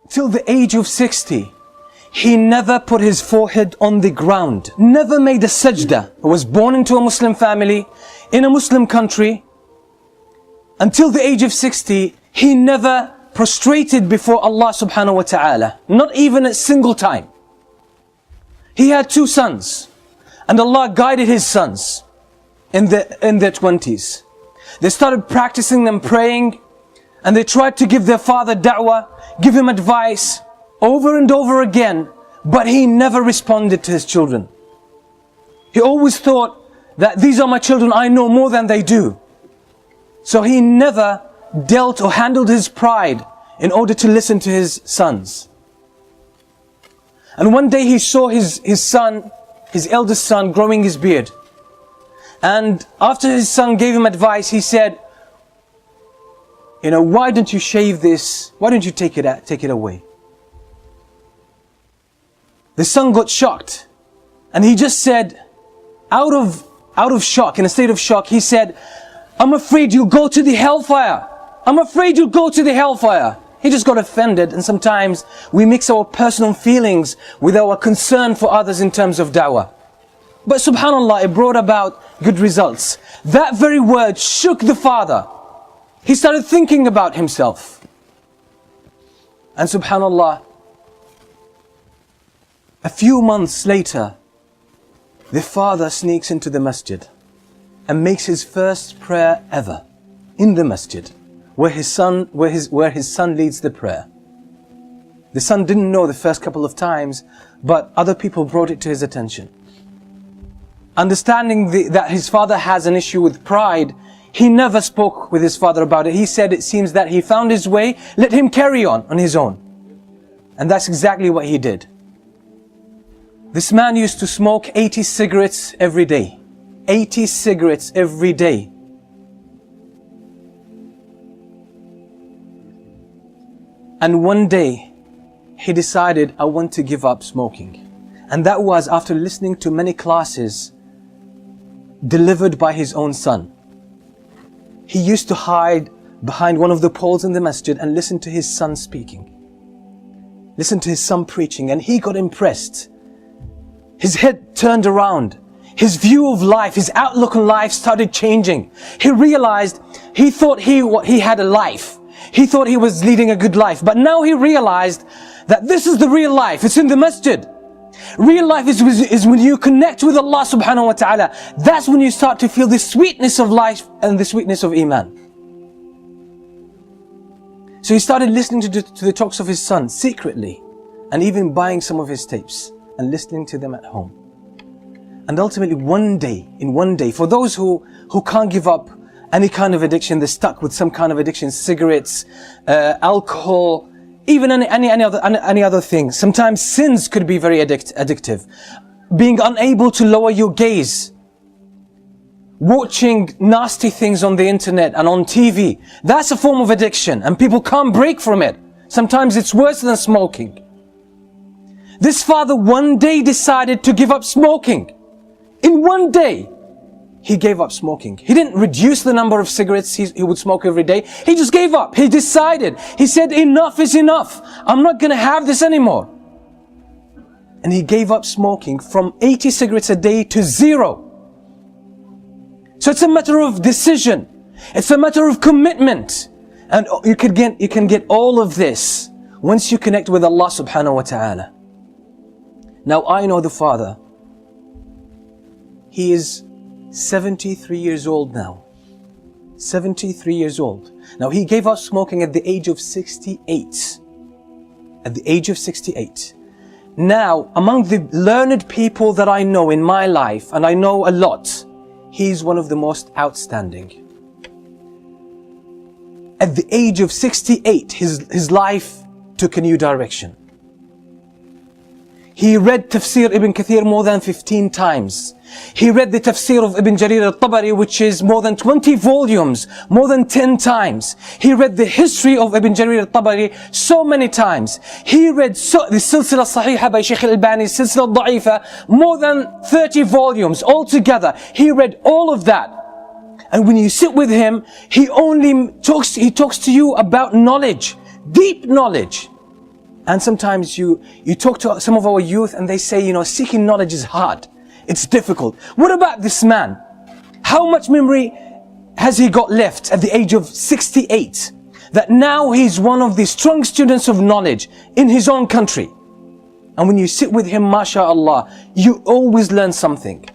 till the age of 60, he never put his forehead on the ground, never made a sajda. He was born into a Muslim family, in a Muslim country. Until the age of 60, he never prostrated before Allah subhanahu wa ta'ala, not even a single time. He had 2 sons, and Allah guided his sons in their 20s. They started practicing them praying, and they tried to give their father da'wah, give him advice over and over again, but he never responded to his children. He always thought that these are my children, I know more than they do. So he never dealt or handled his pride in order to listen to his sons. And one day he saw his son, his eldest son, growing his beard. And after his son gave him advice, he said, why don't you shave this? Why don't you take it away? The son got shocked, and he just said, out of shock, in a state of shock, he said, I'm afraid you'll go to the hellfire. I'm afraid you'll go to the hellfire. He just got offended, and sometimes we mix our personal feelings with our concern for others in terms of da'wah. But subhanallah, it brought about good results. That very word shook the father. He started thinking about himself. And subhanallah, a few months later, the father sneaks into the masjid and makes his first prayer ever in the masjid, where his son leads the prayer. The son didn't know the first couple of times, but other people brought it to his attention. Understanding that his father has an issue with pride, he never spoke with his father about it. He said, it seems that he found his way, let him carry on his own. And that's exactly what he did. This man used to smoke 80 cigarettes every day. 80 cigarettes every day. And one day, he decided, I want to give up smoking. And that was after listening to many classes delivered by his own son. He used to hide behind one of the poles in the masjid and listen to his son speaking. Listen to his son preaching, and he got impressed. His head turned around. His view of life, his outlook on life started changing. He realized, he thought he had a life. He thought he was leading a good life. But now he realized that this is the real life. It's in the masjid. Real life is when you connect with Allah subhanahu wa ta'ala. That's when you start to feel the sweetness of life and the sweetness of Iman. So he started listening to the talks of his son secretly, and even buying some of his tapes and listening to them at home. And ultimately one day, for those who can't give up any kind of addiction, they're stuck with some kind of addiction, cigarettes, alcohol, even any other thing. Sometimes sins could be very addictive. Being unable to lower your gaze, watching nasty things on the internet and on TV, that's a form of addiction, and people can't break from it. Sometimes it's worse than smoking. This father one day decided to give up smoking. In one day, he gave up smoking. He didn't reduce the number of cigarettes he would smoke every day. He just gave up. He decided. He said, enough is enough. I'm not going to have this anymore. And he gave up smoking from 80 cigarettes a day to 0. So it's a matter of decision. It's a matter of commitment. And you can get all of this once you connect with Allah subhanahu wa ta'ala. Now I know the father. He is 73 years old now. 73 years old. Now he gave up smoking at the age of 68. At the age of 68. Now, among the learned people that I know in my life, and I know a lot, he's one of the most outstanding. At the age of 68, his life took a new direction. He read Tafsir Ibn Kathir more than 15 times. He read the Tafsir of Ibn Jarir al-Tabari, which is more than 20 volumes, more than 10 times. He read the history of Ibn Jarir al-Tabari so many times. He read the Silsila Sahiha by Shaykh al-Albani, Silsila al-Da'ifa, more than 30 volumes altogether. He read all of that. And when you sit with him, he talks to you about knowledge, deep knowledge. And sometimes you talk to some of our youth and they say, seeking knowledge is hard. It's difficult. What about this man? How much memory has he got left at the age of 68? That now he's one of the strong students of knowledge in his own country. And when you sit with him, mashallah, you always learn something.